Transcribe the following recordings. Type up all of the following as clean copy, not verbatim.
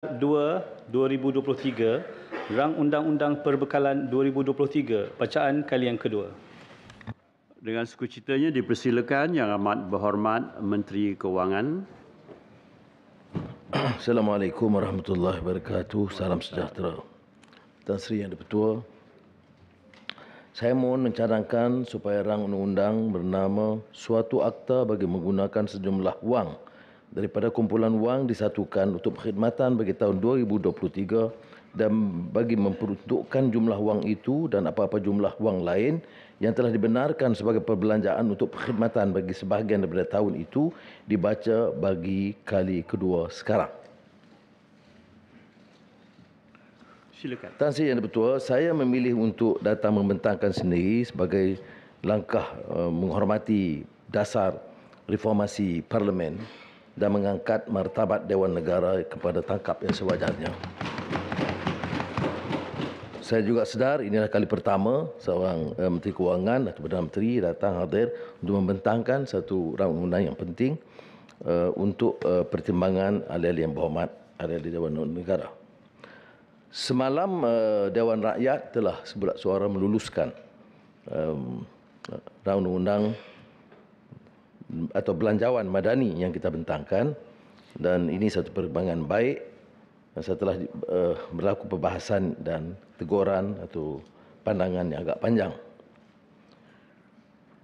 2 2023, Rang Undang-Undang Perbekalan 2023, bacaan kali yang kedua. Dengan sukacitanya dipersilakan Yang Amat Berhormat Menteri Keuangan. Assalamualaikum warahmatullahi wabarakatuh. Salam sejahtera. Tan Sri Yang di-Pertua, saya mohon mencadangkan supaya rang undang-undang bernama suatu akta bagi menggunakan sejumlah wang daripada kumpulan wang disatukan untuk perkhidmatan bagi tahun 2023 dan bagi memperuntukkan jumlah wang itu dan apa-apa jumlah wang lain yang telah dibenarkan sebagai perbelanjaan untuk perkhidmatan bagi sebahagian daripada tahun itu dibaca bagi kali kedua sekarang. Silakan. Tan Sri Yang di-Pertua, saya memilih untuk datang membentangkan sendiri sebagai langkah menghormati dasar reformasi parlimen dan mengangkat martabat Dewan Negara kepada tangkap yang sewajarnya. Saya juga sedar inilah kali pertama seorang Menteri Kewangan atau Perdana Menteri datang hadir untuk membentangkan satu rang undang yang penting untuk pertimbangan ahli-ahli yang berhormat, ahli-ahli Dewan Negara. Semalam Dewan Rakyat telah sebulat suara meluluskan rang undang-undang atau belanjawan madani yang kita bentangkan, dan ini satu perkembangan baik setelah berlaku perbahasan dan teguran atau pandangan yang agak panjang.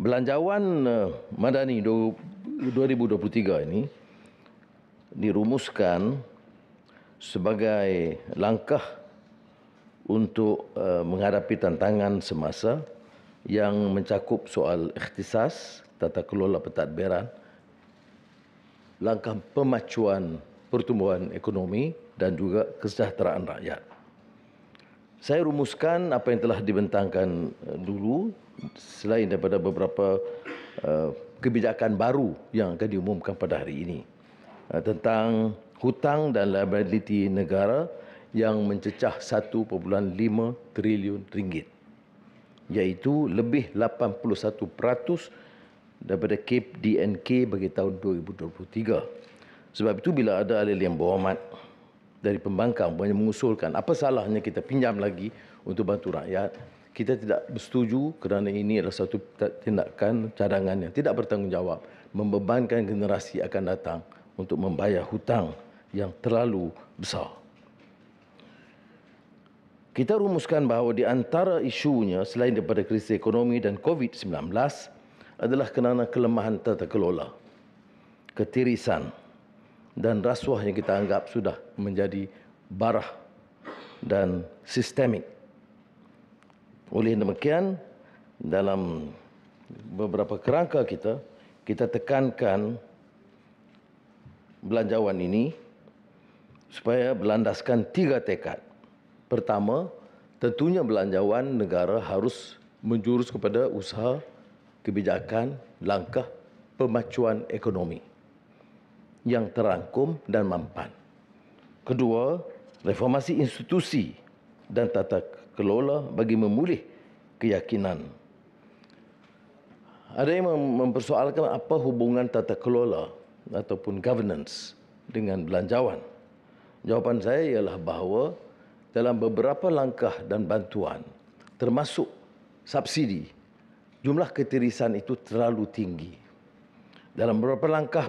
Belanjawan madani 2023 ini dirumuskan sebagai langkah untuk menghadapi tantangan semasa yang mencakup soal ikhtisas, tata kelola pentadbiran, langkah pemacuan pertumbuhan ekonomi dan juga kesejahteraan rakyat. Saya rumuskan apa yang telah dibentangkan dulu selain daripada beberapa kebijakan baru yang akan diumumkan pada hari ini tentang hutang dan liability negara yang mencecah 1.5 triliun ringgit, iaitu lebih 81% daripada KEP DNK bagi tahun 2023. Sebab itu bila ada ahli yang berhormat dari pembangkang mengusulkan apa salahnya kita pinjam lagi untuk bantu rakyat, kita tidak bersetuju kerana ini adalah satu tindakan cadangan yang tidak bertanggungjawab, membebankan generasi akan datang untuk membayar hutang yang terlalu besar. Kita rumuskan bahawa di antara isunya selain daripada krisis ekonomi dan COVID-19 adalah kerana kelemahan tata kelola, ketirisan dan rasuah yang kita anggap sudah menjadi barah dan sistemik. Oleh demikian, dalam beberapa kerangka kita tekankan belanjawan ini supaya berlandaskan 3 tekad. Pertama, tentunya belanjawan negara harus menjurus kepada usaha, kebijakan, langkah pemacuan ekonomi yang terangkum dan mampan. Kedua, reformasi institusi dan tata kelola bagi memulih keyakinan. Ada yang mempersoalkan apa hubungan tata kelola ataupun governance dengan belanjawan. Jawapan saya ialah bahawa dalam beberapa langkah dan bantuan, termasuk subsidi, jumlah ketirisan itu terlalu tinggi. Dalam beberapa langkah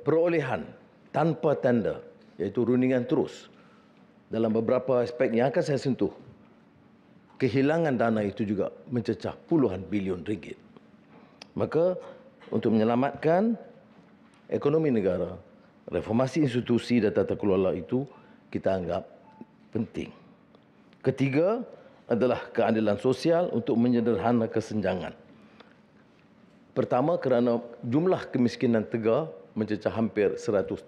perolehan tanpa tender, iaitu rundingan terus, dalam beberapa aspek yang akan saya sentuh, kehilangan dana itu juga mencecah puluhan bilion ringgit. Maka untuk menyelamatkan ekonomi negara, reformasi institusi dan tata kelola itu kita anggap penting. Ketiga adalah keadilan sosial untuk menyederhana kesenjangan. Pertama, kerana jumlah kemiskinan tegar mencecah hampir 130,000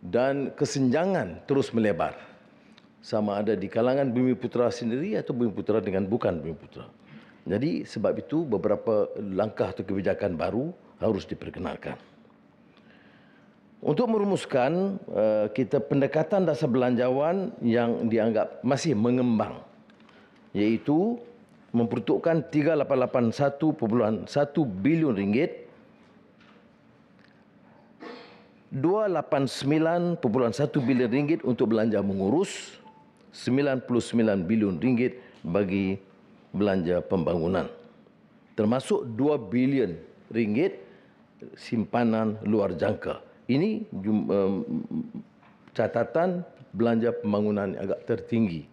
dan kesenjangan terus melebar. Sama ada di kalangan Bumiputera sendiri atau Bumiputera dengan bukan Bumiputera. Jadi sebab itu beberapa langkah atau kebijakan baru harus diperkenalkan. Untuk merumuskan kita pendekatan dasar belanjawan yang dianggap masih mengembang, iaitu memperuntukkan 388.1 bilion ringgit 289.1 bilion ringgit untuk belanja mengurus, 99 bilion ringgit bagi belanja pembangunan. Termasuk 2 bilion ringgit simpanan luar jangka. Ini catatan belanja pembangunan yang agak tertinggi.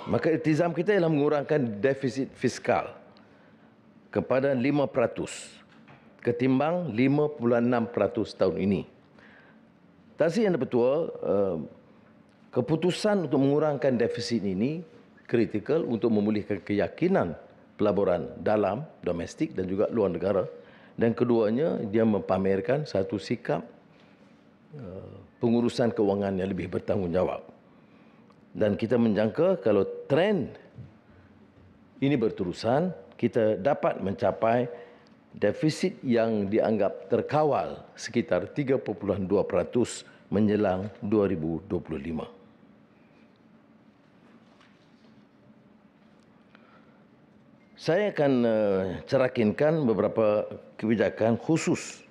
Maka iltizam kita ialah mengurangkan defisit fiskal kepada 5% ketimbang 5.6% tahun ini. Tan Sri Yang Di-Pertua, keputusan untuk mengurangkan defisit ini kritikal untuk memulihkan keyakinan pelaburan dalam, domestik dan juga luar negara. Dan keduanya, dia mempamerkan satu sikap pengurusan kewangan yang lebih bertanggungjawab. Dan kita menjangka kalau trend ini berterusan, kita dapat mencapai defisit yang dianggap terkawal sekitar 3.2% menjelang 2025. Saya akan cerakinkan beberapa kebijakan khusus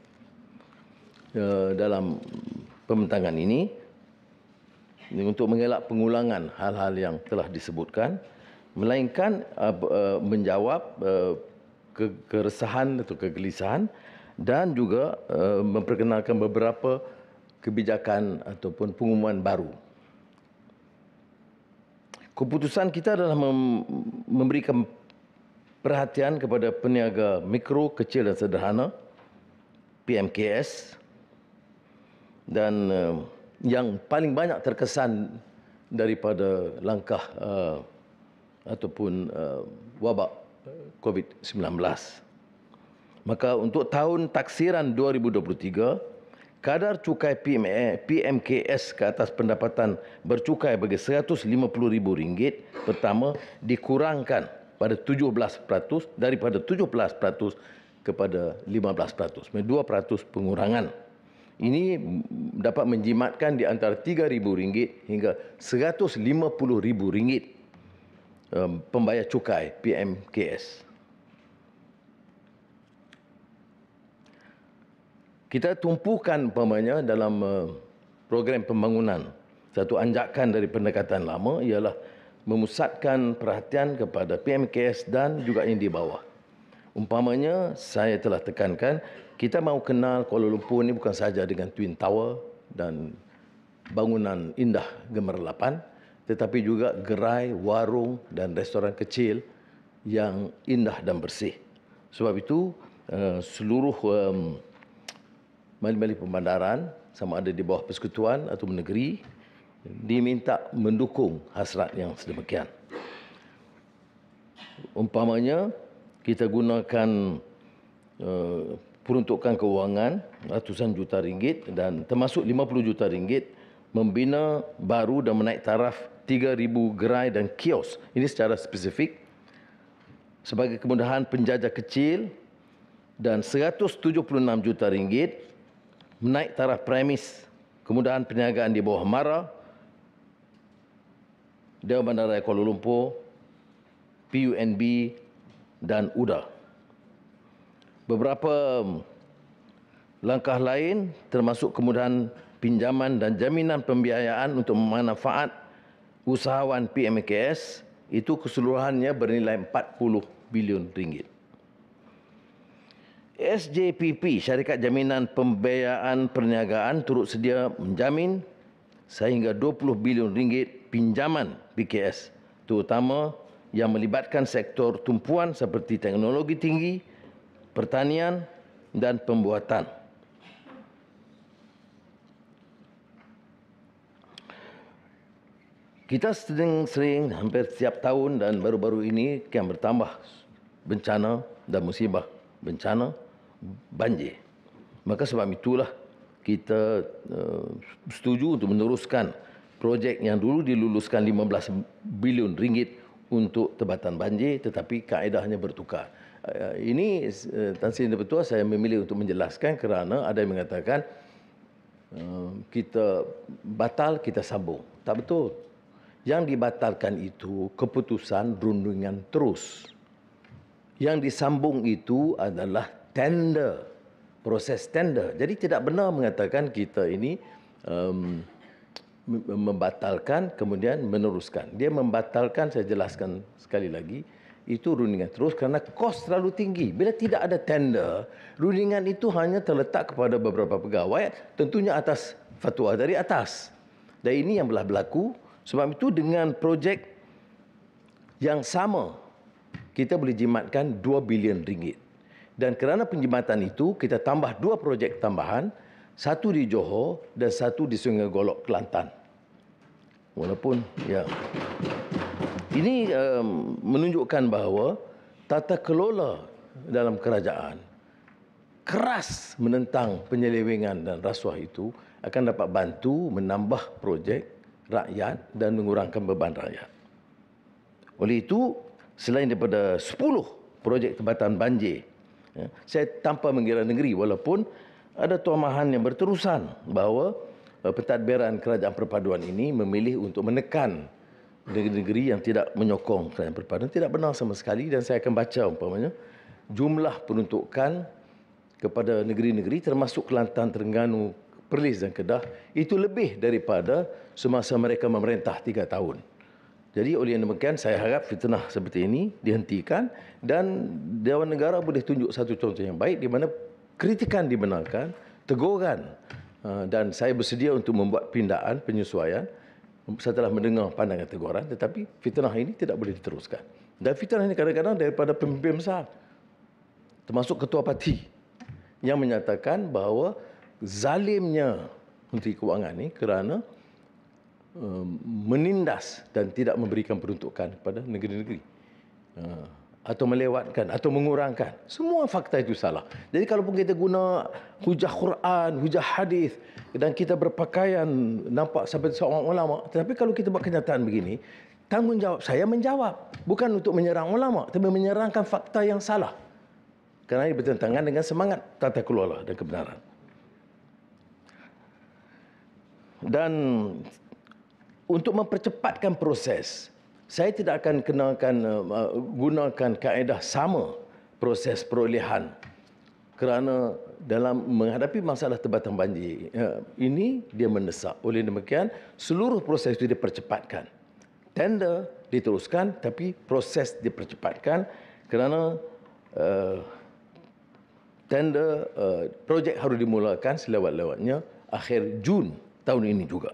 dalam pembentangan ini untuk mengelak pengulangan hal-hal yang telah disebutkan, melainkan menjawab keresahan atau kegelisahan dan juga memperkenalkan beberapa kebijakan ataupun pengumuman baru. Keputusan kita adalah memberikan perhatian kepada peniaga mikro, kecil dan sederhana, PMKS, dan yang paling banyak terkesan daripada langkah ataupun wabak COVID-19. Maka untuk tahun taksiran 2023, kadar cukai PMKS ke atas pendapatan bercukai bagi RM150,000 pertama dikurangkan pada 17% daripada 17% kepada 15%. 2% pengurangan. Ini dapat menjimatkan di antara RM3,000 hingga RM150,000 pembayar cukai PMKS. Kita tumpukan umpamanya dalam program pembangunan. Satu anjakan dari pendekatan lama ialah memusatkan perhatian kepada PMKS dan juga yang di bawah. Umpamanya saya telah tekankan, kita mahu kenal Kuala Lumpur ini bukan sahaja dengan Twin Tower dan bangunan indah gemerlapan, tetapi juga gerai, warung dan restoran kecil yang indah dan bersih. Sebab itu, seluruh mali-mali pembandaran, sama ada di bawah persekutuan atau negeri, diminta mendukung hasrat yang sedemikian. Umpamanya, kita gunakan peruntukan kewangan ratusan juta ringgit dan termasuk 50 juta ringgit membina baru dan menaik taraf 3,000 gerai dan kios. Ini secara spesifik sebagai kemudahan penjajah kecil dan 176 juta ringgit menaik taraf premis kemudahan perniagaan di bawah MARA, Dewan Bandaraya Kuala Lumpur, PUNB dan UDA. Beberapa langkah lain termasuk kemudahan pinjaman dan jaminan pembiayaan untuk memanfaat usahawan PMKS itu keseluruhannya bernilai 40 bilion ringgit. SJPP, Syarikat Jaminan Pembiayaan Perniagaan, turut sedia menjamin sehingga 20 bilion ringgit pinjaman PKS, terutama yang melibatkan sektor tumpuan seperti teknologi tinggi, pertanian dan pembuatan. Kita sering hampir setiap tahun dan baru-baru ini kian bertambah bencana dan musibah bencana banjir. Maka sebab itulah kita setuju untuk meneruskan projek yang dulu diluluskan 15 bilion ringgit untuk tebatan banjir, tetapi kaedahnya bertukar. Ini Tan Sri Yang Di-Pertua saya memilih untuk menjelaskan kerana ada yang mengatakan kita batal, kita sambung. Tak betul. Yang dibatalkan itu keputusan rundingan terus. Yang disambung itu adalah tender proses tender. Jadi tidak benar mengatakan kita ini membatalkan kemudian meneruskan. Dia membatalkan, saya jelaskan sekali lagi, itu rundingan terus kerana kos terlalu tinggi. Bila tidak ada tender, rundingan itu hanya terletak kepada beberapa pegawai, tentunya atas fatwa dari atas. Dan ini yang telah berlaku. Sebab itu dengan projek yang sama, kita boleh jimatkan 2 bilion ringgit. Dan kerana penjimatan itu, kita tambah 2 projek tambahan, satu di Johor dan satu di Sungai Golok, Kelantan. Walaupun, ya, ini menunjukkan bahawa tata kelola dalam kerajaan keras menentang penyelewengan dan rasuah itu akan dapat bantu menambah projek rakyat dan mengurangkan beban rakyat. Oleh itu, selain daripada 10 projek tempatan banjir, saya tanpa mengira negeri, walaupun ada tuamahan yang berterusan bahawa pentadbiran kerajaan perpaduan ini memilih untuk menekan negeri-negeri yang tidak menyokong kerajaan perpaduan. Tidak benar sama sekali, dan saya akan baca umpamanya jumlah peruntukan kepada negeri-negeri termasuk Kelantan, Terengganu, Perlis dan Kedah itu lebih daripada semasa mereka memerintah 3 tahun. Jadi oleh yang demikian saya harap fitnah seperti ini dihentikan dan Dewan Negara boleh tunjuk satu contoh yang baik di mana kritikan dibenarkan, teguran, dan saya bersedia untuk membuat pindaan penyesuaian setelah mendengar pandangan teguran, tetapi fitnah ini tidak boleh diteruskan. Dan fitnah ini kadang-kadang daripada pemimpin besar, termasuk ketua parti, yang menyatakan bahawa zalimnya Menteri Kewangan ini kerana menindas dan tidak memberikan peruntukan kepada negeri-negeri, atau melewatkan atau mengurangkan. Semua fakta itu salah. Jadi kalau pun kita guna hujah Quran, hujah hadis dan kita berpakaian nampak seperti seorang ulama, tetapi kalau kita buat kenyataan begini, tanggungjawab saya menjawab, bukan untuk menyerang ulama, tapi menyerangkan fakta yang salah. Kerana ia bertentangan dengan semangat tata kelola dan kebenaran. Dan untuk mempercepatkan proses, saya tidak akan gunakan kaedah sama proses perolehan kerana dalam menghadapi masalah tempatan banjir ini dia mendesak. Oleh demikian, seluruh proses itu dipercepatkan. Tender diteruskan tapi proses dipercepatkan kerana tender projek harus dimulakan selewat-lewatnya akhir Jun tahun ini juga.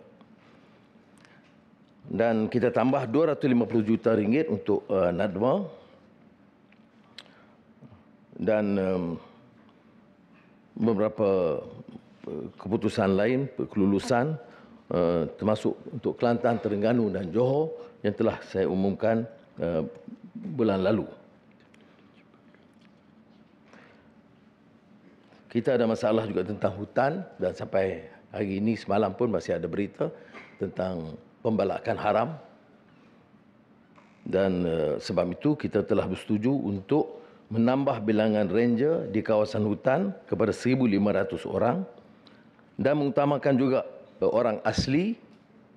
Dan kita tambah 250 juta ringgit untuk NADMA dan beberapa keputusan lain, kelulusan termasuk untuk Kelantan, Terengganu dan Johor yang telah saya umumkan bulan lalu. Kita ada masalah juga tentang hutan dan sampai hari ini semalam pun masih ada berita tentang pembalakan haram, dan sebab itu kita telah bersetuju untuk menambah bilangan ranger di kawasan hutan kepada 1,500 orang dan mengutamakan juga orang asli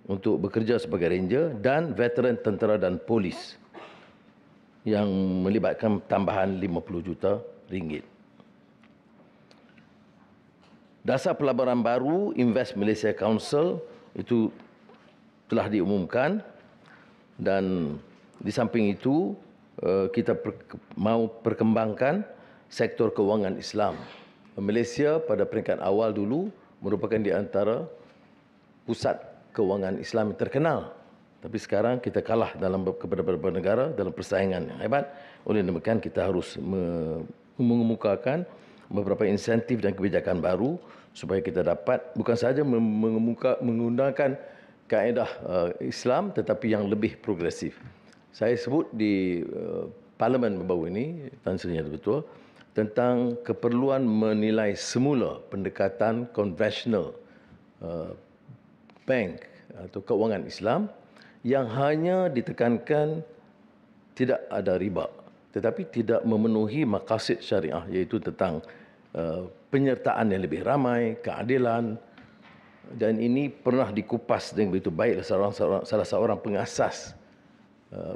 untuk bekerja sebagai ranger dan veteran tentera dan polis yang melibatkan tambahan 50 juta ringgit. Dasar pelabaran baru Invest Malaysia Council itu telah diumumkan, dan di samping itu kita mahu perkembangkan sektor kewangan Islam. Malaysia pada peringkat awal dulu merupakan di antara pusat kewangan Islam yang terkenal. Tapi sekarang kita kalah kepada beberapa negara dalam persaingan yang hebat. Oleh demikian kita harus mengemukakan beberapa insentif dan kebijakan baru supaya kita dapat bukan sahaja menggunakan kaedah Islam tetapi yang lebih progresif. Saya sebut di Parlimen baru ini, Tan Sri Nyata betul, tentang keperluan menilai semula pendekatan konvensional bank atau kewangan Islam yang hanya ditekankan tidak ada riba tetapi tidak memenuhi maqasid syariah, iaitu tentang penyertaan yang lebih ramai, keadilan. Dan ini pernah dikupas dengan begitu baik salah seorang pengasas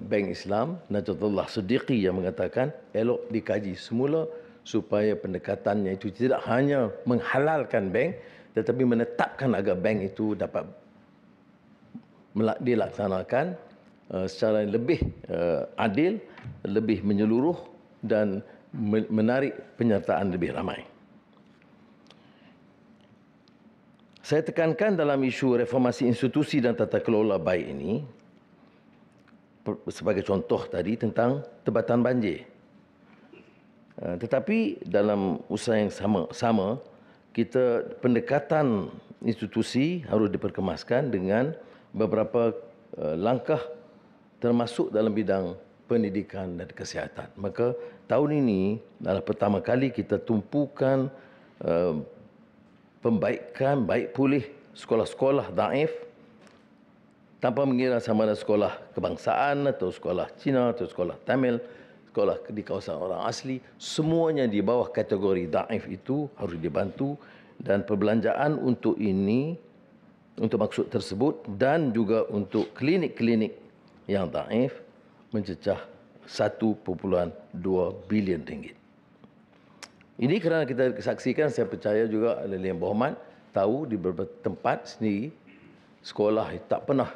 Bank Islam, Najatullah Siddiqui, yang mengatakan elok dikaji semula supaya pendekatannya itu tidak hanya menghalalkan bank tetapi menetapkan agar bank itu dapat dilaksanakan secara lebih adil, lebih menyeluruh dan menarik penyertaan lebih ramai. Saya tekankan dalam isu reformasi institusi dan tata kelola baik ini, sebagai contoh tadi tentang tebatan banjir. Tetapi dalam usaha yang sama, kita pendekatan institusi harus diperkemaskan dengan beberapa langkah termasuk dalam bidang pendidikan dan kesihatan. Maka tahun ini adalah pertama kali kita tumpukan pembaikan, baik pulih sekolah-sekolah daif tanpa mengira sama ada sekolah kebangsaan atau sekolah Cina atau sekolah Tamil, sekolah di kawasan orang asli, semuanya di bawah kategori daif itu harus dibantu dan perbelanjaan untuk ini, untuk maksud tersebut dan juga untuk klinik-klinik yang daif mencecah 1.2 bilion ringgit. Ini kerana kita saksikan, saya percaya juga oleh Yang Berhormat tahu di beberapa tempat sendiri sekolah tak pernah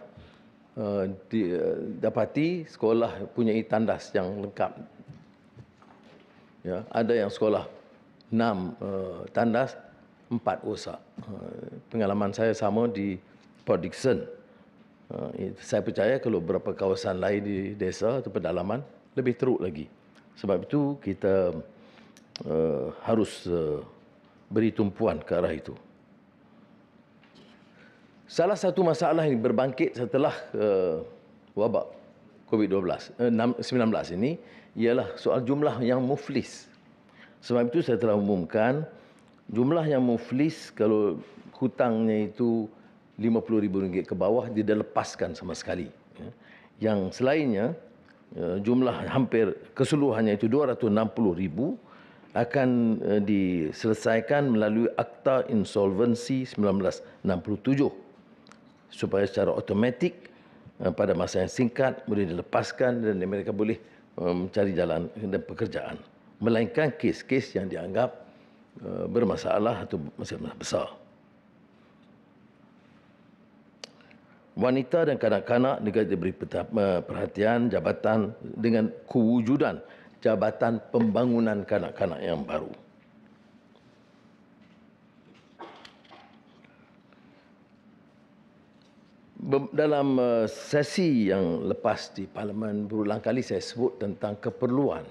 dapati sekolah punya tandas yang lengkap. Ya, ada yang sekolah 6 tandas, 4 rosak. Pengalaman saya sama di Port Dickson. Saya percaya kalau beberapa kawasan lain di desa atau pedalaman lebih teruk lagi. Sebab itu kita harus beri tumpuan ke arah itu. Salah satu masalah yang berbangkit setelah wabak COVID-19 ini ialah soal jumlah yang muflis. Sebab itu saya telah umumkan jumlah yang muflis kalau hutangnya itu RM50,000 ke bawah tidak lepaskan sama sekali. Yang selainnya jumlah hampir keseluruhannya itu RM260,000 akan diselesaikan melalui Akta Insolvensi 1967 supaya secara automatik pada masa yang singkat boleh dilepaskan dan mereka boleh mencari jalan dan pekerjaan. Melainkan kes-kes yang dianggap bermasalah atau masalah besar. Wanita dan kanak-kanak juga diberi perhatian jabatan dengan kewujudan Jabatan Pembangunan Kanak-kanak yang baru. Dalam sesi yang lepas di Parlimen, berulang kali saya sebut tentang keperluan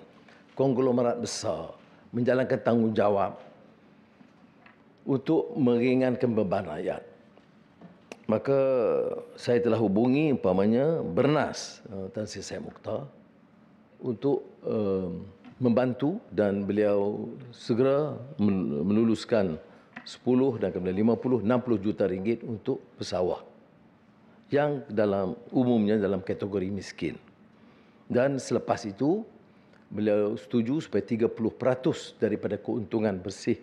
konglomerat besar menjalankan tanggungjawab untuk meringankan beban rakyat. Maka saya telah hubungi umpamanya Bernas Tan Sri Said Mokhtar untuk membantu dan beliau segera meluluskan 10 dan kemudian 50, 60 juta ringgit untuk pesawah yang dalam umumnya dalam kategori miskin. Dan selepas itu beliau setuju supaya 30% daripada keuntungan bersih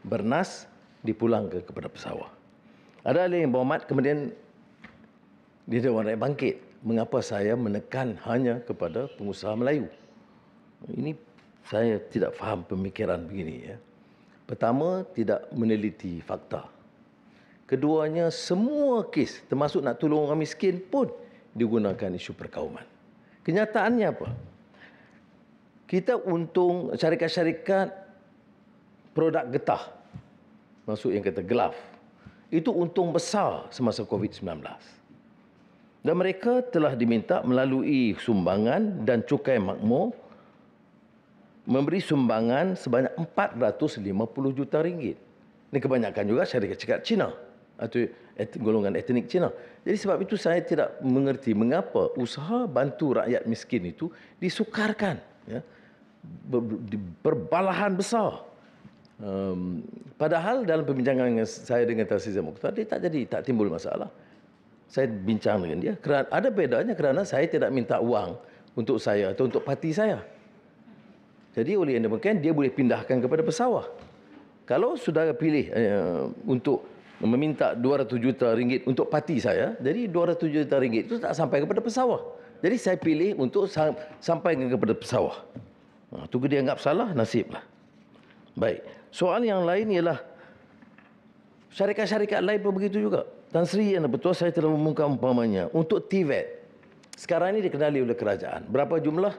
Bernas dipulangkan kepada pesawah. Ada Yang Berhormat kemudian di Dewan Rakyat bangkit. Mengapa saya menekan hanya kepada pengusaha Melayu? Ini saya tidak faham pemikiran begini. Ya. Pertama, tidak meneliti fakta. Keduanya, semua kes termasuk nak tolong orang miskin pun digunakan isu perkauman. Kenyataannya apa? Kita untung syarikat-syarikat produk getah, maksud yang kata glove, itu untung besar semasa COVID-19. Dan mereka telah diminta melalui sumbangan dan cukai makmur memberi sumbangan sebanyak 450 juta ringgit. Ini kebanyakan juga syarikat-syarikat Cina atau golongan etnik Cina. Jadi sebab itu saya tidak mengerti mengapa usaha bantu rakyat miskin itu disukarkan. Ya, berbalahan besar. Padahal dalam perbincangan saya dengan Tan Sri Said Mokhtar, dia tak timbul masalah. Saya bincang dengan dia. Kerana ada bedanya kerana saya tidak minta uang untuk saya atau untuk parti saya. Jadi oleh yang demikian, dia boleh pindahkan kepada pesawah. Kalau saudara pilih untuk meminta 200 juta ringgit untuk parti saya, jadi 200 juta ringgit itu tak sampai kepada pesawah. Jadi saya pilih untuk sampaikan kepada pesawah. Itu dia anggap salah, nasiblah. Baik. Soal yang lain ialah syarikat-syarikat lain pun begitu juga. Tan Sri, yang betul saya telah mengumumkan umpamanya untuk TVET. Sekarang ini dikenali oleh kerajaan. Berapa jumlah?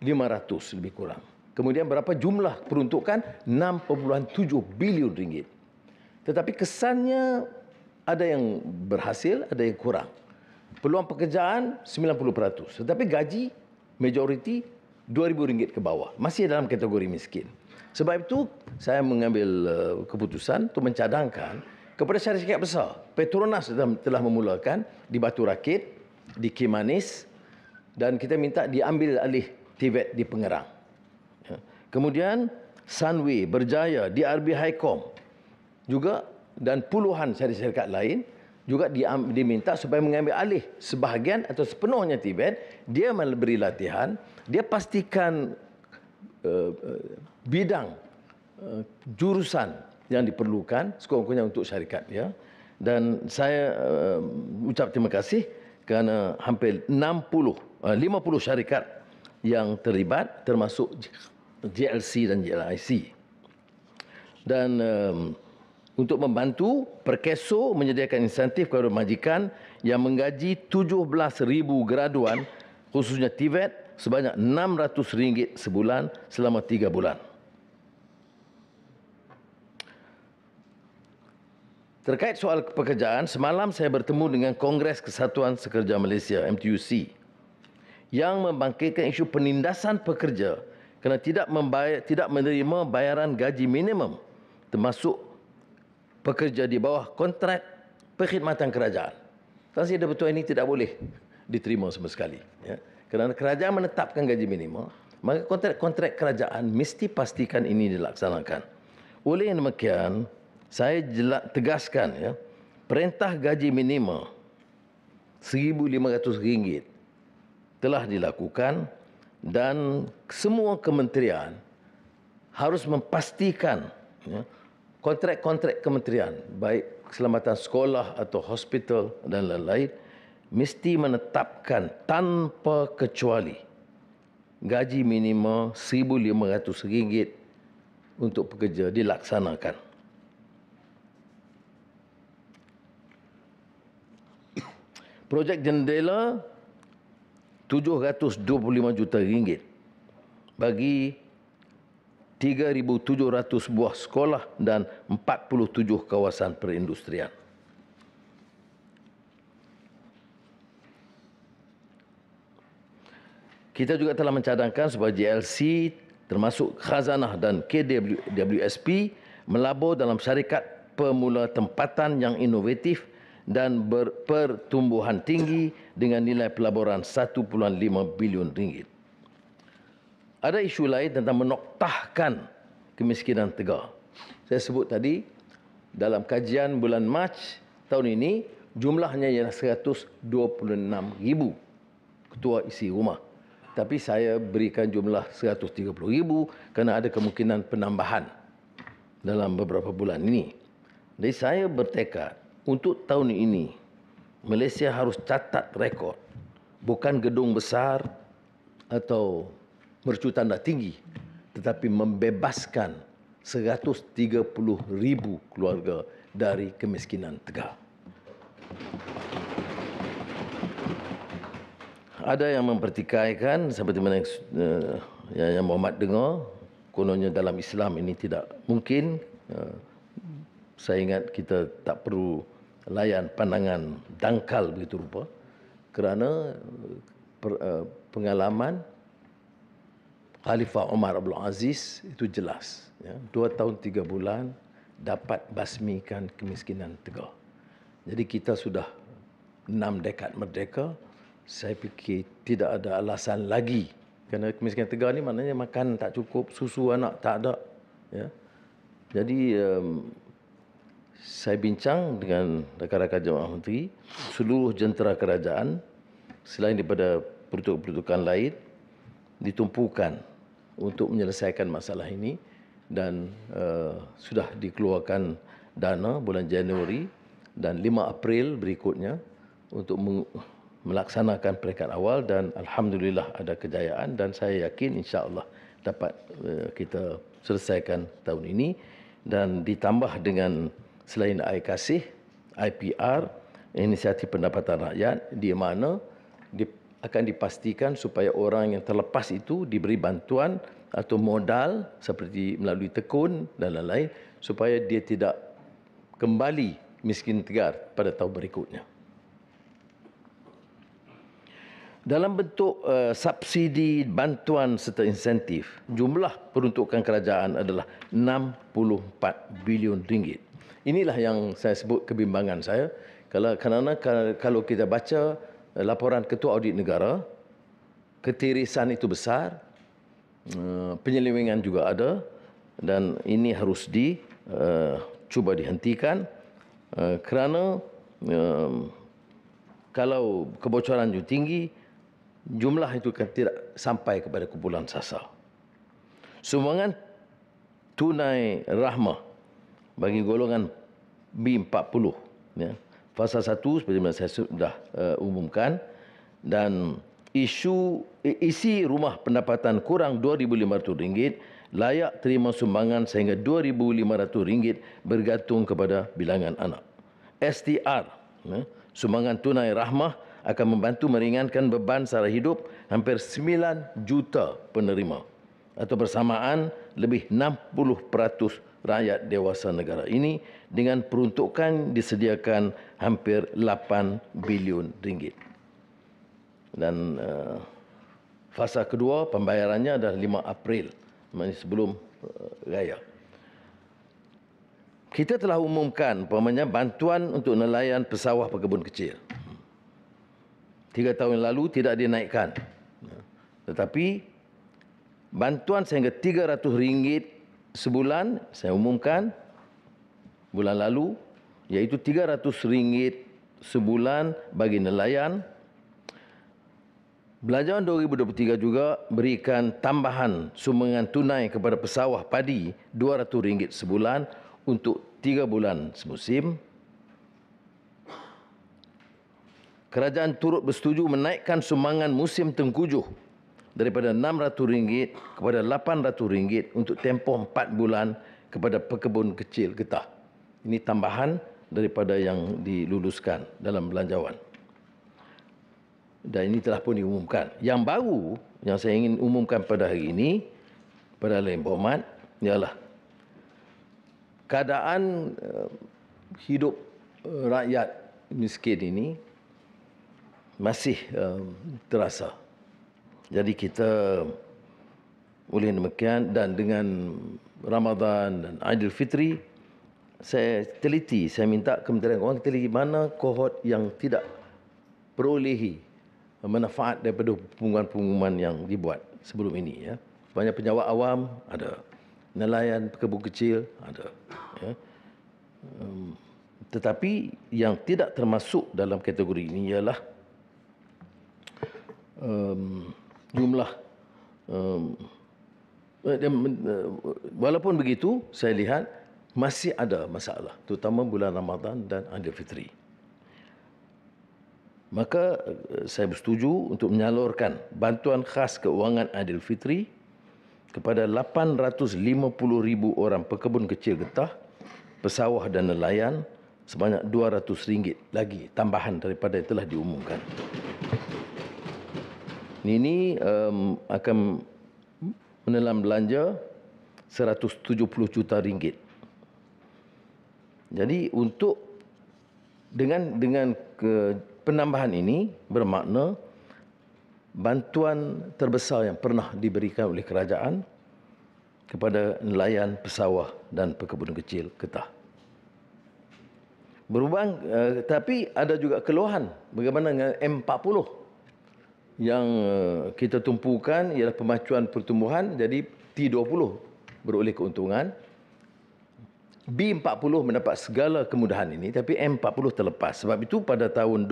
500 lebih kurang. Kemudian berapa jumlah peruntukan? 6.7 bilion ringgit. Tetapi kesannya ada yang berhasil, ada yang kurang. Peluang pekerjaan 90%. Tetapi gaji majoriti RM2,000 ke bawah. Masih dalam kategori miskin. Sebab itu saya mengambil keputusan untuk mencadangkan kepada syarikat besar. Petronas telah memulakan di Batu Rakit, di Kimanis, dan kita minta diambil alih TVET di Pengerang. Kemudian Sunway, Berjaya, DRB Highcom juga, dan puluhan syarikat lain juga diminta supaya mengambil alih sebahagian atau sepenuhnya TVET. Dia memberi latihan, dia pastikan bidang jurusan yang diperlukan sekurang-kurangnya untuk syarikat, ya. Dan saya ucap terima kasih kerana hampir 50 syarikat yang terlibat, termasuk JLC dan JLIC. Dan untuk membantu, Perkeso menyediakan insentif kepada majikan yang menggaji 17,000 graduan, khususnya TVET, sebanyak RM600 sebulan selama 3 bulan. Terkait soal pekerjaan, semalam saya bertemu dengan Kongres Kesatuan Sekerja Malaysia, MTUC, yang membangkitkan isu penindasan pekerja kerana tidak menerima bayaran gaji minimum, termasuk pekerja di bawah kontrak perkhidmatan kerajaan. Saya rasa betul ini tidak boleh diterima sama sekali. Ya. Kerana kerajaan menetapkan gaji minimum, maka kontrak-kontrak kerajaan mesti pastikan ini dilaksanakan. Oleh yang demikian, saya tegaskan, ya, perintah gaji minimum RM1,500 telah dilakukan dan semua kementerian harus memastikan, ya, kontrak-kontrak kementerian, baik keselamatan sekolah atau hospital dan lain-lain, mesti menetapkan tanpa kecuali gaji minimum RM1,500 untuk pekerja dilaksanakan. Projek jendela RM725 juta bagi 3,700 buah sekolah dan 47 kawasan perindustrian. Kita juga telah mencadangkan supaya JLC termasuk Khazanah dan KWSP melabur dalam syarikat pemula tempatan yang inovatif dan berpertumbuhan tinggi dengan nilai pelaburan RM1.5 bilion. Ada isu lain tentang menoktahkan kemiskinan tegar. Saya sebut tadi, dalam kajian bulan Mac tahun ini, jumlahnya ialah 126,000 ketua isi rumah. Tapi saya berikan jumlah 130,000 kerana ada kemungkinan penambahan dalam beberapa bulan ini. Jadi saya bertekad untuk tahun ini, Malaysia harus catat rekod. Bukan gedung besar atau mercu tanda tinggi, tetapi membebaskan 130,000 keluarga dari kemiskinan tegar. Ada yang mempertikaikan, seperti mana yang Muhammad dengar, kononnya dalam Islam ini tidak mungkin. Saya ingat kita tak perlu layan pandangan dangkal begitu rupa, kerana pengalaman Khalifah Omar Abdul Aziz itu jelas, ya, 2 tahun 3 bulan dapat basmikan kemiskinan tegar. Jadi kita sudah 6 dekad merdeka. Saya fikir tidak ada alasan lagi, kerana kemiskinan tegar ni maknanya makan tak cukup, susu anak tak ada, ya. Jadi saya bincang dengan rakan-rakan jemaah menteri, seluruh jentera kerajaan selain daripada peruntukan-peruntukan lain ditumpukan untuk menyelesaikan masalah ini, dan sudah dikeluarkan dana bulan Januari dan 5 April berikutnya untuk melaksanakan peringkat awal, dan alhamdulillah ada kejayaan, dan saya yakin insya-Allah dapat kita selesaikan tahun ini, dan ditambah dengan selain air kasih, IPR, Inisiatif Pendapatan Rakyat, di mana akan dipastikan supaya orang yang terlepas itu diberi bantuan atau modal seperti melalui tekun dan lain-lain supaya dia tidak kembali miskin tegar pada tahun berikutnya. Dalam bentuk subsidi, bantuan serta insentif, jumlah peruntukan kerajaan adalah 64 bilion ringgit. Inilah yang saya sebut kebimbangan saya. Kerana kalau kita baca laporan Ketua Audit Negara, ketirisan itu besar, penyelewengan juga ada, dan ini harus cuba dihentikan kerana kalau kebocoran itu tinggi, jumlah itu kan tidak sampai kepada kumpulan sasar. Sumbangan tunai rahmah bagi golongan B40, ya, fasa 1 seperti mana saya sudah umumkan, dan isi rumah pendapatan kurang RM2,500 layak terima sumbangan sehingga RM2,500 bergantung kepada bilangan anak. STR, ya, sumbangan tunai rahmah akan membantu meringankan beban sara hidup hampir 9 juta penerima, atau bersamaan lebih 60% rakyat dewasa negara ini, dengan peruntukan disediakan hampir 8 bilion ringgit. Dan fasa kedua pembayarannya adalah 5 April, maksudnya sebelum raya. Kita telah umumkan umpamanya bantuan untuk nelayan pesawah pekebun kecil. 3 tahun lalu tidak dinaikkan. Tetapi bantuan sehingga RM300 sebulan saya umumkan bulan lalu, iaitu RM300 sebulan bagi nelayan. Belanjawan 2023 juga berikan tambahan sumbangan tunai kepada pesawah padi RM200 sebulan untuk 3 bulan semusim. Kerajaan turut bersetuju menaikkan sumbangan musim tengkujuh daripada RM600 kepada RM800 untuk tempoh 4 bulan kepada pekebun kecil getah. Ini tambahan daripada yang diluluskan dalam belanjawan. Dan ini telah pun diumumkan. Yang baru yang saya ingin umumkan pada hari ini, pada Yang Berhormat, ialah keadaan hidup rakyat miskin ini masih terasa. Jadi kita oleh demikian, dan dengan Ramadan dan Aidilfitri, saya teliti, saya minta Kementerian Kewangan teliti mana kohort yang tidak perolehi manfaat daripada pengumuman-pengumuman yang dibuat sebelum ini. Ya. Banyak penjawat awam, ada nelayan pekebun kecil, ada. Ya. Tetapi yang tidak termasuk dalam kategori ini ialah jumlah. Walaupun begitu, saya lihat masih ada masalah, terutama bulan Ramadan dan Aidilfitri. Maka saya bersetuju untuk menyalurkan bantuan khas keuangan Aidilfitri kepada 850,000 orang pekebun kecil getah, pesawah dan nelayan sebanyak RM200 lagi tambahan daripada yang telah diumumkan. Ini akan menelan belanja RM170 juta. Jadi untuk dengan penambahan ini bermakna bantuan terbesar yang pernah diberikan oleh kerajaan kepada nelayan, pesawah dan pekebun kecil getah. Berhubung, tapi ada juga keluhan bagaimana dengan M40 yang kita tumpukan ialah pemacuan pertumbuhan, jadi T20 beroleh keuntungan. B40 mendapat segala kemudahan ini, tapi M40 terlepas. Sebab itu pada tahun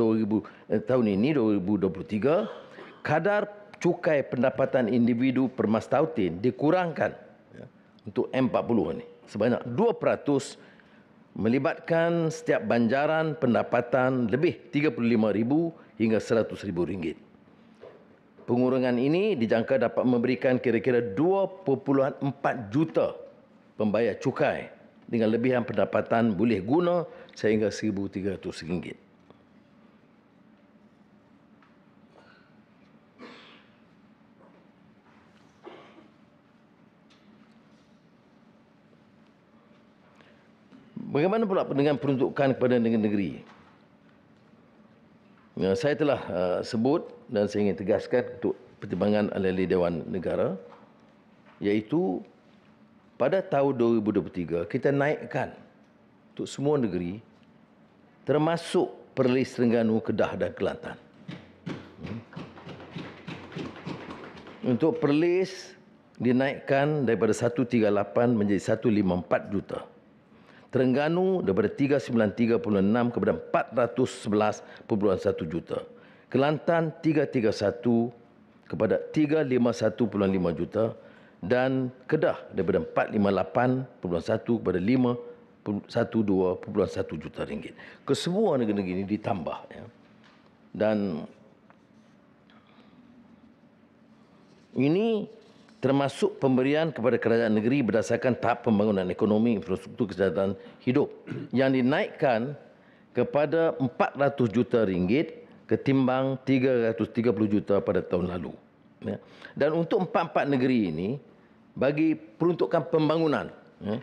ini 2023, kadar cukai pendapatan individu per mas tautin dikurangkan, ya, untuk M40 ini sebanyak 2%, melibatkan setiap banjaran pendapatan lebih RM35,000 hingga RM100,000. Pengurangan ini dijangka dapat memberikan kira-kira 2.4 juta pembayar cukai dengan lebihan pendapatan boleh guna sehingga RM1,300. Bagaimana pula dengan peruntukan kepada negeri-negeri? Saya telah sebut dan saya ingin tegaskan untuk pertimbangan ahli Dewan Negara, iaitu pada tahun 2023 kita naikkan untuk semua negeri termasuk Perlis, Terengganu, Kedah dan Kelantan. Untuk Perlis dinaikkan daripada 138 menjadi 154 juta. Terengganu daripada 393.6 kepada 411.1 juta. Kelantan 331 kepada 351.5 juta dan Kedah daripada 458.1 kepada 512.1 juta ringgit. Kesemua negeri-negeri ini ditambah, ya. Dan ini termasuk pemberian kepada kerajaan negeri berdasarkan tahap pembangunan ekonomi, infrastruktur kesihatan hidup yang dinaikkan kepada 400 juta ringgit ketimbang 330 juta pada tahun lalu. Ya. Dan untuk empat-empat negeri ini, bagi peruntukan pembangunan, ya,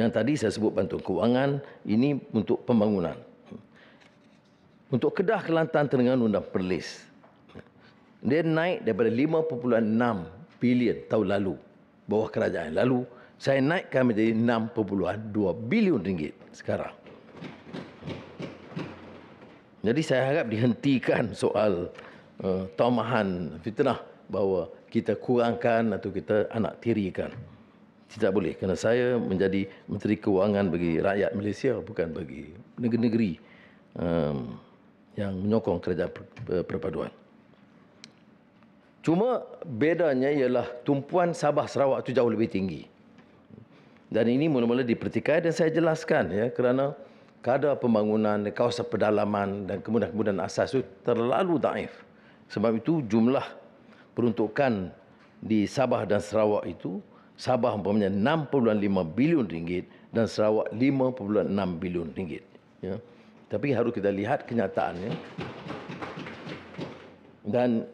yang tadi saya sebut bantuan kewangan, ini untuk pembangunan. Untuk Kedah, Kelantan, Terengganu dan Perlis, dia naik daripada 5.6 bilion tahun lalu, bawah kerajaan. Lalu saya naikkan menjadi 6.2 bilion ringgit sekarang. Jadi saya harap dihentikan soal tomahan fitnah bahawa kita kurangkan atau kita anak tirikan. Tidak boleh, kerana saya menjadi Menteri Kewangan bagi rakyat Malaysia, bukan bagi negeri-negeri yang menyokong kerajaan perpaduan. Cuma bedanya ialah tumpuan Sabah Sarawak itu jauh lebih tinggi. Dan ini mula-mula dipertikai dan saya jelaskan, ya, kerana kadar pembangunan, kawasan pedalaman dan kemudahan-kemudahan asas itu terlalu daif. Sebab itu jumlah peruntukan di Sabah dan Sarawak itu, Sabah umpamanya 6.5 bilion ringgit dan Sarawak 5.6 bilion ringgit. Ya. Tapi harus kita lihat kenyataannya. Dan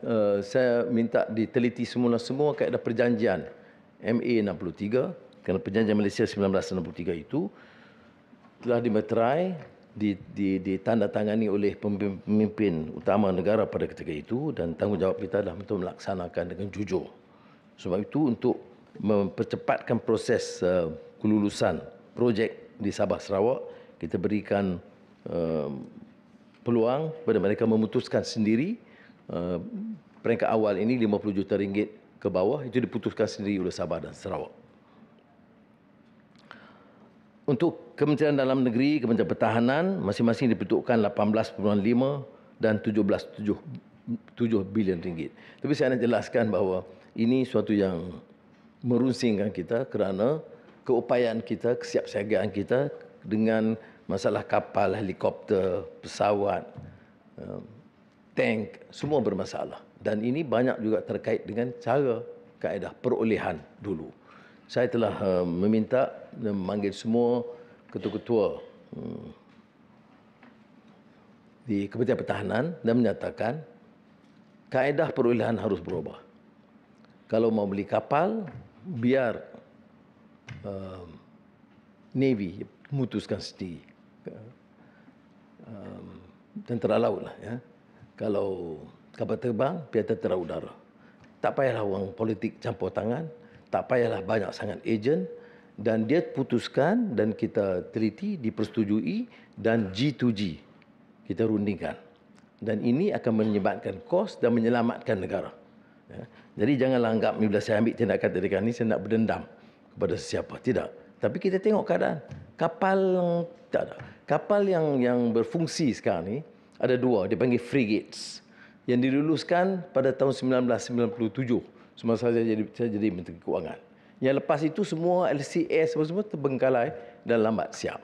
saya minta diteliti semula semua kaedah perjanjian MA 63, kerana perjanjian Malaysia 1963 itu telah dimeterai, ditandatangani oleh pemimpin utama negara pada ketika itu, dan tanggungjawab kita adalah untuk melaksanakan dengan jujur. Sebab itu untuk mempercepatkan proses kelulusan projek di Sabah Sarawak, kita berikan peluang kepada mereka memutuskan sendiri. Peringkat awal ini 50 juta ringgit ke bawah itu diputuskan sendiri oleh Sabah dan Sarawak. Untuk Kementerian Dalam Negeri, Kementerian Pertahanan, masing-masing diperuntukkan 18.5 dan 17.7 bilion ringgit. Tapi saya nak jelaskan bahawa ini suatu yang merunsingkan kita kerana keupayaan kita, kesiapsiagaan kita dengan masalah kapal, helikopter, pesawat, tank, semua bermasalah. Dan ini banyak juga terkait dengan cara kaedah perolehan dulu. Saya telah meminta dan memanggil semua ketua-ketua di Kementerian Pertahanan dan menyatakan kaedah perolehan harus berubah. Kalau mau beli kapal, biar Navy memutuskan sendiri. Tentera laut lah, ya. Kalau kapal terbang, biar tentera udara. Tak payahlah orang politik campur tangan, tak payahlah banyak sangat ejen, dan dia putuskan dan kita teliti, dipersetujui, dan G2G kita rundingkan. Dan ini akan menyebabkan kos dan menyelamatkan negara. Ya. Jadi janganlah anggap bila saya ambil tindakan tindakan ini saya nak berdendam kepada sesiapa. Tidak. Tapi kita tengok keadaan. Kapal tak ada. Kapal yang berfungsi sekarang ni ada dua, dipanggil frigates, yang diluluskan pada tahun 1997 semasa saya jadi Menteri Kewangan. Yang lepas itu semua LCS semua terbengkalai dan lambat siap.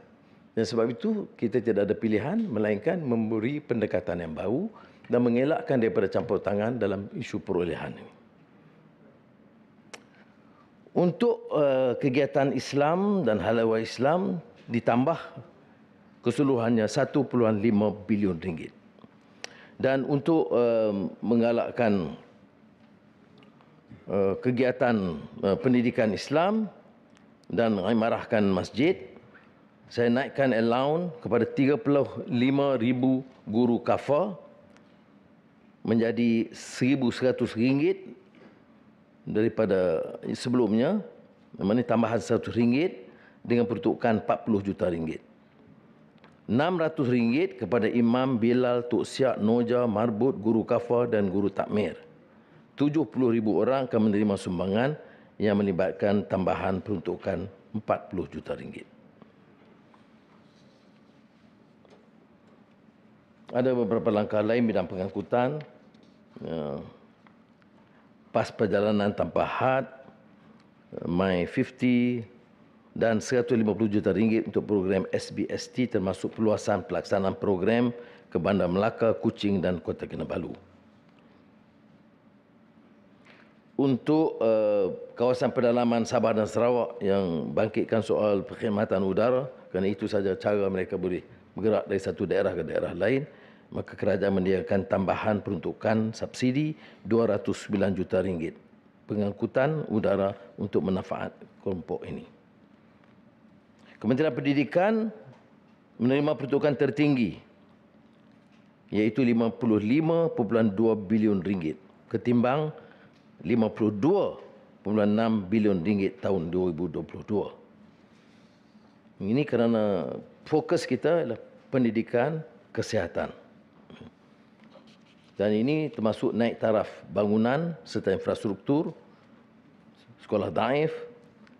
Dan sebab itu kita tidak ada pilihan melainkan memberi pendekatan yang baru dan mengelakkan daripada campur tangan dalam isu perolehan ini. Untuk kegiatan Islam dan hal-hal Islam ditambah keseluruhannya 1.5 bilion ringgit. Dan untuk menggalakkan kegiatan pendidikan Islam dan mengimarahkan masjid, saya naikkan allowance kepada 35,000 guru kafar menjadi RM1,100 daripada sebelumnya, maknanya tambahan RM100 dengan peruntukan RM40 juta. RM600 kepada Imam Bilal, Tok Siak, Noja, Marbut, Guru Kafar dan Guru Takmir. 70,000 orang akan menerima sumbangan yang melibatkan tambahan peruntukan RM40 juta. Ada beberapa langkah lain bidang pengangkutan, pas perjalanan tanpa had, My 50 dan RM150 juta untuk program SBST termasuk perluasan pelaksanaan program ke Bandar Melaka, Kuching dan Kota Kinabalu. Untuk kawasan pedalaman Sabah dan Sarawak yang bangkitkan soal perkhidmatan udara, kerana itu saja cara mereka boleh bergerak dari satu daerah ke daerah lain, maka kerajaan menyediakan tambahan peruntukan subsidi RM209 juta pengangkutan udara untuk manfaat kelompok ini. Kementerian Pendidikan menerima peruntukan tertinggi iaitu RM55.2 bilion ketimbang RM52.6 bilion tahun 2022. Ini kerana fokus kita adalah pendidikan kesihatan. Dan ini termasuk naik taraf bangunan serta infrastruktur, sekolah daif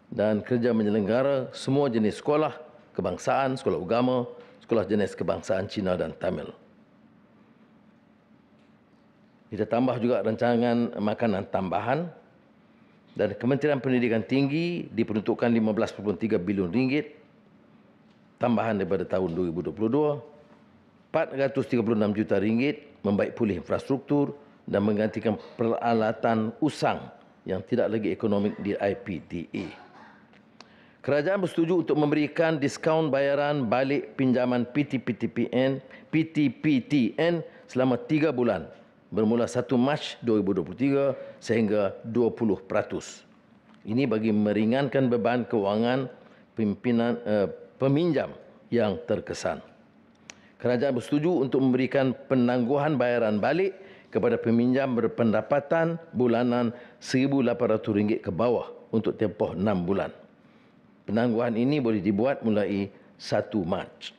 dan kerja menyelenggara semua jenis sekolah kebangsaan, sekolah agama, sekolah jenis kebangsaan Cina dan Tamil. Kita tambah juga rancangan makanan tambahan dan Kementerian Pendidikan Tinggi diperuntukkan RM15.3 bilion tambahan daripada tahun 2022. RM436 juta membaik pulih infrastruktur dan menggantikan peralatan usang yang tidak lagi ekonomik di IPDA. Kerajaan bersetuju untuk memberikan diskaun bayaran balik pinjaman PTPTN selama 3 bulan bermula 1 Mac 2023 sehingga 20%. Ini bagi meringankan beban kewangan peminjam yang terkesan. Kerajaan bersetuju untuk memberikan penangguhan bayaran balik kepada peminjam berpendapatan bulanan RM1,800 ke bawah untuk tempoh 6 bulan. Penangguhan ini boleh dibuat mulai 1 Mac.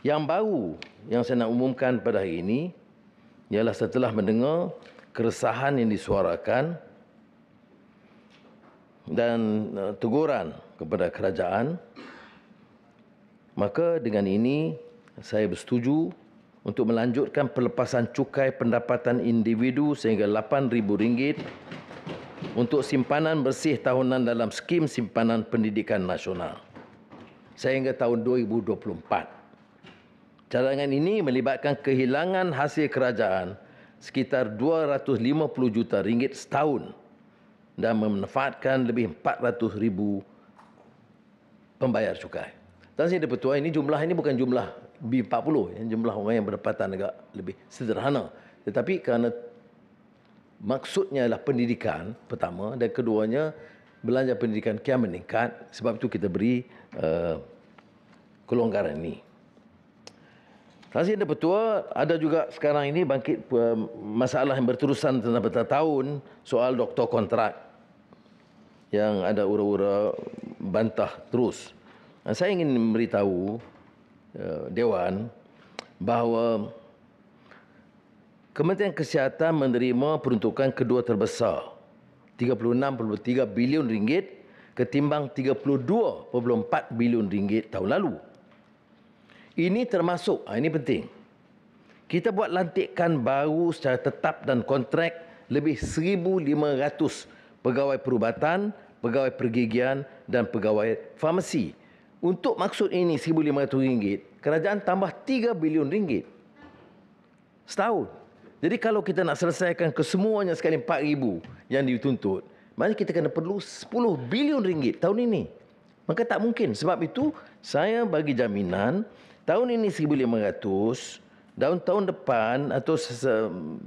Yang baru yang saya nak umumkan pada hari ini ialah setelah mendengar keresahan yang disuarakan dan teguran kepada kerajaan, maka dengan ini saya bersetuju untuk melanjutkan pelepasan cukai pendapatan individu sehingga RM8,000 untuk simpanan bersih tahunan dalam skim simpanan pendidikan nasional sehingga tahun 2024. Cadangan ini melibatkan kehilangan hasil kerajaan sekitar RM250 juta setahun dan memanfaatkan lebih 400,000 pembayar cukai. Dan saya dapat tahu ini jumlah ini bukan jumlah B40, yang jumlah orang yang berdapatan agak lebih sederhana. Tetapi kerana maksudnya adalah pendidikan pertama dan keduanya belanja pendidikan kian meningkat, sebab itu kita beri kelonggaran ini. Terima kasih Datuk Ketua. Ada juga sekarang ini bangkit masalah yang berterusan tentang bertahun soal doktor kontrak yang ada ura-ura bantah terus. Saya ingin memberitahu Dewan bahawa Kementerian Kesihatan menerima peruntukan kedua terbesar RM36.3 bilion ketimbang RM32.4 bilion tahun lalu. Ini termasuk, ini penting, kita buat lantikan baru secara tetap dan kontrak lebih 1,500 pegawai perubatan, pegawai pergigian dan pegawai farmasi Untuk maksud ini RM1,500, kerajaan tambah RM3 bilion setahun. Jadi kalau kita nak selesaikan kesemuanya sekali 4,000 yang dituntut, maknanya kita kena perlu RM10 bilion tahun ini. Maka tak mungkin. Sebab itu saya bagi jaminan tahun ini RM1,500, tahun depan atau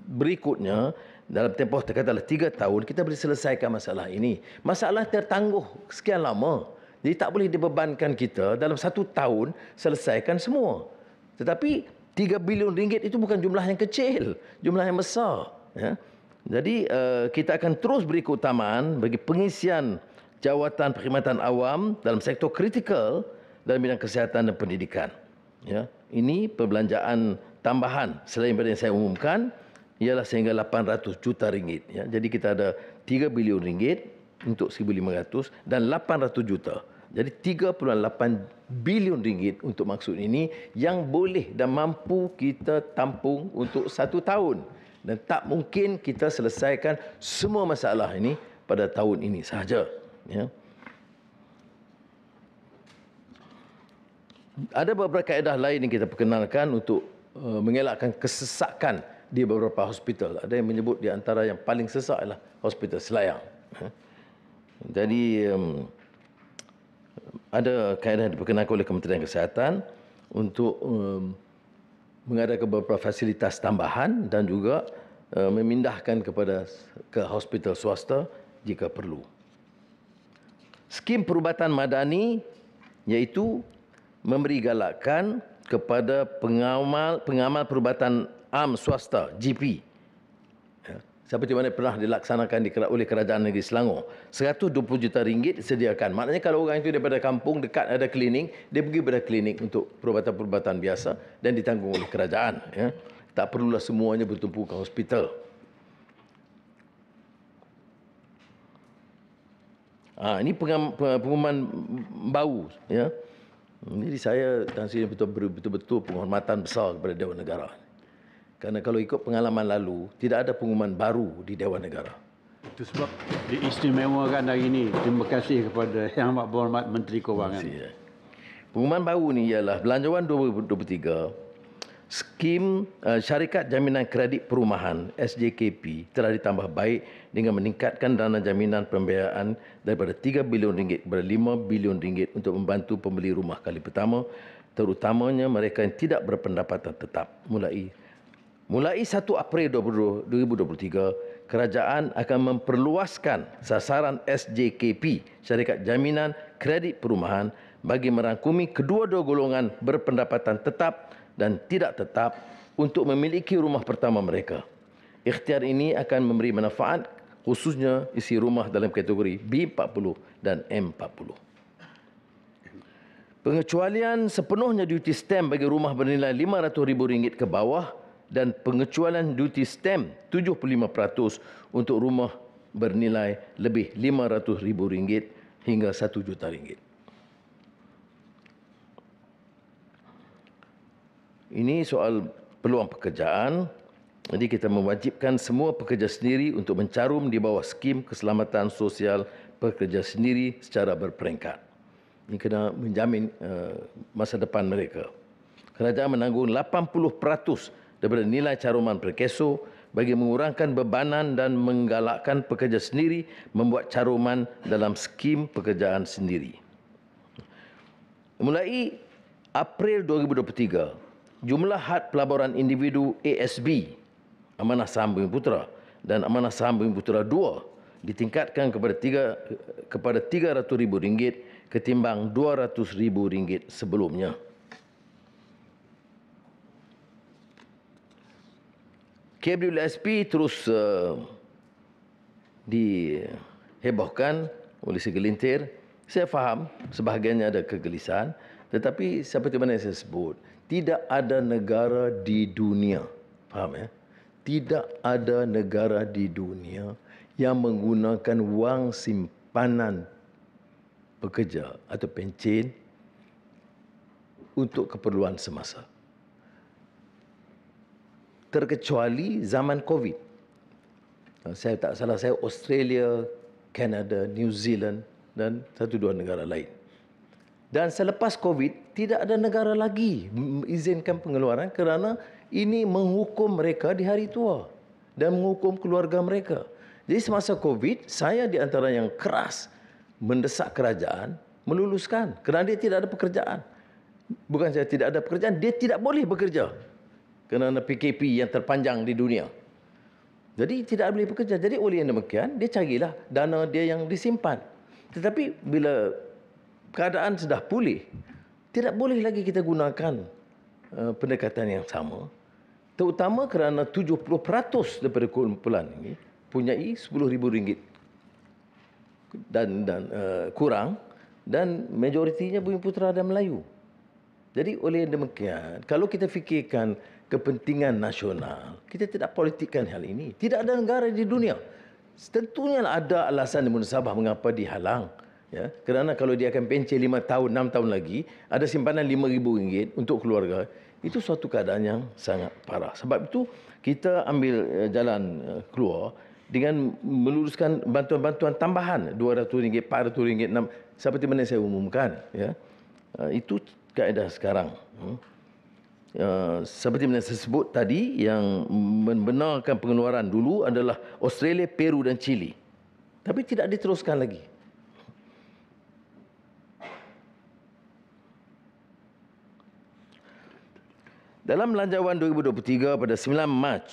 berikutnya dalam tempoh katakanlah 3 tahun kita boleh selesaikan masalah ini. Masalah tertangguh sekian lama. Jadi tak boleh dibebankan kita dalam 1 tahun selesaikan semua. Tetapi RM3 bilion itu bukan jumlah yang kecil, jumlah yang besar. Ya. Jadi kita akan terus beri keutamaan bagi pengisian jawatan perkhidmatan awam dalam sektor kritikal dalam bidang kesihatan dan pendidikan. Ya. Ini perbelanjaan tambahan selain daripada yang saya umumkan ialah sehingga RM800 juta. Ya. Jadi kita ada RM3 bilion untuk RM1,500 dan RM800 juta. Jadi RM3.8 bilion untuk maksud ini yang boleh dan mampu kita tampung untuk 1 tahun. Dan tak mungkin kita selesaikan semua masalah ini pada tahun ini sahaja. Ya. Ada beberapa kaedah lain yang kita perkenalkan untuk mengelakkan kesesakan di beberapa hospital. Ada yang menyebut di antara yang paling sesak adalah Hospital Selayang. Jadi ada kaedah yang diperkenalkan oleh Kementerian Kesihatan untuk mengadakan beberapa fasilitas tambahan dan juga memindahkan ke hospital swasta jika perlu. Skim perubatan madani iaitu memberi galakan kepada pengamal perubatan am swasta GP. Seperti mana pernah dilaksanakan oleh Kerajaan Negeri Selangor. RM120 juta disediakan. Maknanya kalau orang itu daripada kampung dekat ada klinik, dia pergi pada klinik untuk perubatan-perubatan biasa dan ditanggung oleh kerajaan. Ya. Tak perlulah semuanya bertumpu ke hospital. Ini pengumuman bau. Ya. Jadi saya dan sini betul-betul penghormatan besar kepada Dewan Negara. Kerana kalau ikut pengalaman lalu, tidak ada pengumuman baru di Dewan Negara. Itu sebab diistimewakan hari ini. Terima kasih kepada Yang Amat Berhormat Menteri Kewangan. Pengumuman baru ini ialah Belanjawan 2023, skim Syarikat Jaminan Kredit Perumahan SJKP telah ditambah baik dengan meningkatkan dana jaminan pembiayaan daripada RM3 bilion kepada RM5 bilion untuk membantu pembeli rumah kali pertama, terutamanya mereka yang tidak berpendapatan tetap. Mulai 1 April 2023, kerajaan akan memperluaskan sasaran SJKP, Syarikat Jaminan Kredit Perumahan, bagi merangkumi kedua-dua golongan berpendapatan tetap dan tidak tetap untuk memiliki rumah pertama mereka. Ikhtiar ini akan memberi manfaat khususnya isi rumah dalam kategori B40 dan M40. Pengecualian sepenuhnya duty stamp bagi rumah bernilai RM500,000 ke bawah dan pengecualian duty stamp 75% untuk rumah bernilai lebih RM500,000 hingga RM1 juta. Ini soal peluang pekerjaan. Jadi kita mewajibkan semua pekerja sendiri untuk mencarum di bawah skim keselamatan sosial pekerja sendiri secara berperingkat. Ini kena menjamin masa depan mereka. Kerajaan menanggung 80% daripada nilai caruman per keso bagi mengurangkan bebanan dan menggalakkan pekerja sendiri membuat caruman dalam skim pekerjaan sendiri. Mulai April 2023, jumlah had pelaburan individu ASB, Amanah Saham Bumiputera dan Amanah Saham Bumiputera 2 ditingkatkan kepada RM300,000 ketimbang RM200,000 sebelumnya. KWSP terus dihebohkan oleh segelintir. Saya faham sebahagiannya ada kegelisahan, tetapi seperti mana yang saya sebut, tidak ada negara di dunia, faham ya? Tidak ada negara di dunia yang menggunakan wang simpanan pekerja atau pencen untuk keperluan semasa. Terkecuali zaman COVID. Saya tak salah, saya Australia, Kanada, New Zealand dan 1-2 negara lain. Dan selepas COVID, tidak ada negara lagi mengizinkan pengeluaran kerana ini menghukum mereka di hari tua dan menghukum keluarga mereka. Jadi semasa COVID, saya di antara yang keras mendesak kerajaan meluluskan kerana dia tidak ada pekerjaan. Bukan saja tidak ada pekerjaan, dia tidak boleh bekerja kerana PKP yang terpanjang di dunia. Jadi tidak boleh bekerja. Jadi oleh yang demikian, dia carilah dana dia yang disimpan. Tetapi bila keadaan sudah pulih, tidak boleh lagi kita gunakan pendekatan yang sama. Terutama kerana 70% daripada kumpulan ini punyai RM10,000 dan kurang, dan majoritinya Bumi Putera dan Melayu. Jadi oleh demikian, kalau kita fikirkan kepentingan nasional, kita tidak politikkan hal ini. Tidak ada negara di dunia. Tentunya ada alasan di Sabah mengapa dihalang. Ya, kerana kalau dia akan pencen 5 tahun, 6 tahun lagi, ada simpanan RM5,000 untuk keluarga, itu suatu keadaan yang sangat parah. Sebab itu, kita ambil jalan keluar dengan meluluskan bantuan-bantuan tambahan RM200, RM400, seperti mana saya umumkan. Ya. Itu kaedah sekarang. Seperti mana saya sebut tadi, yang membenarkan pengeluaran dulu adalah Australia, Peru dan Chile. Tapi tidak diteruskan lagi. Dalam Belanjawan 2023 pada 9 Mac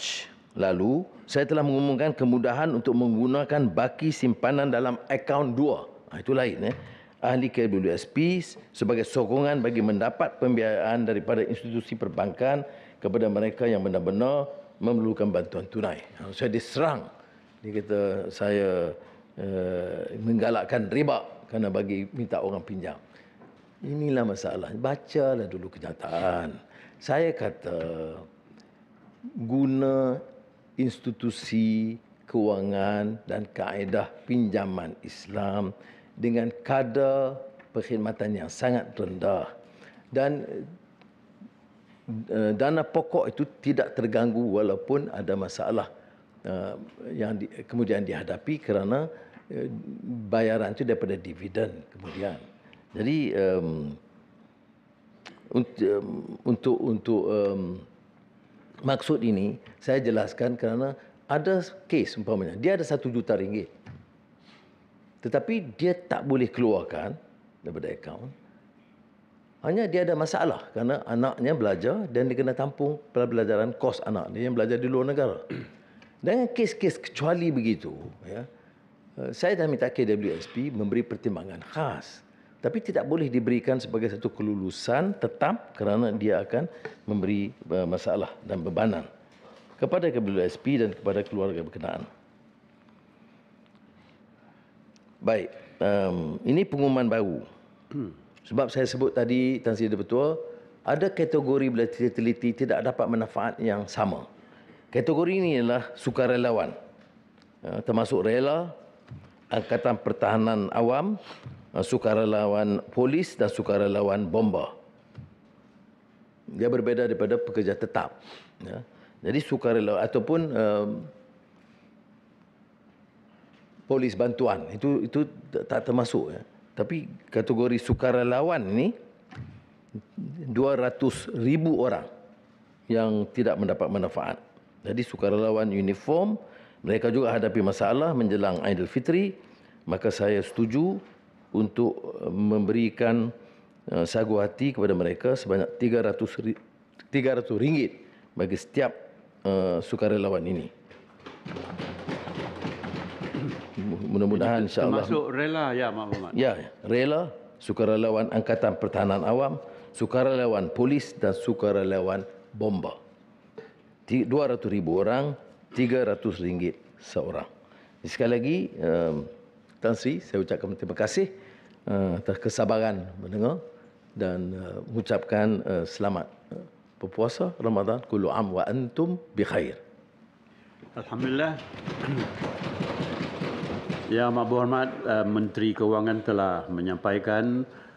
lalu, saya telah mengumumkan kemudahan untuk menggunakan baki simpanan dalam akaun 2. Itu lain. Ahli KWSP sebagai sokongan bagi mendapat pembiayaan daripada institusi perbankan kepada mereka yang benar-benar memerlukan bantuan tunai. Saya diserang. Dia kata saya menggalakkan riba kerana bagi minta orang pinjam. Inilah masalah. Bacalah dulu kenyataan. Saya kata guna institusi kewangan dan kaedah pinjaman Islam dengan kadar perkhidmatan yang sangat rendah, dan dana pokok itu tidak terganggu walaupun ada masalah yang kemudian dihadapi kerana bayaran itu daripada dividen kemudian. Jadi untuk maksud ini saya jelaskan kerana ada kes umpamanya dia ada RM1 juta, tetapi dia tak boleh keluarkan daripada akaun. Hanya dia ada masalah kerana anaknya belajar dan dia kena tampung pelajaran kos anak dia yang belajar di luar negara. Dengan kes-kes kecuali begitu, ya, saya dah minta KWSP memberi pertimbangan khas. Tapi tidak boleh diberikan sebagai satu kelulusan tetap kerana dia akan memberi masalah dan bebanan kepada KWSP dan kepada keluarga berkenaan. Baik, ini pengumuman baru. Sebab saya sebut tadi, Tan Sri Ketua, ada kategori bila teliti tidak dapat manfaat yang sama. Kategori ini adalah sukarelawan, termasuk rela, Angkatan Pertahanan Awam, sukarelawan polis dan sukarelawan bomba. Dia berbeza daripada pekerja tetap. Ya. Jadi sukarelawan ataupun polis bantuan itu tak termasuk. Ya. Tapi kategori sukarelawan ini 200,000 orang yang tidak mendapat manfaat. Jadi sukarelawan uniform, mereka juga hadapi masalah menjelang Aidilfitri, maka saya setuju untuk memberikan sagu hati kepada mereka sebanyak RM300 bagi setiap sukarelawan ini. Mudah-mudahan insya-Allah. Termasuk rela ya, Mak Muhammad. Ya, rela, sukarelawan Angkatan Pertahanan Awam, sukarelawan polis dan sukarelawan bomba. 200,000 orang, RM300 seorang. Sekali lagi, Tan Sri, saya ucapkan terima kasih atas kesabaran mendengar dan mengucapkan selamat berpuasa Ramadan. Kullu am wa antum bi khair. Alhamdulillah. Yang Amat Berhormat Menteri Kewangan telah menyampaikan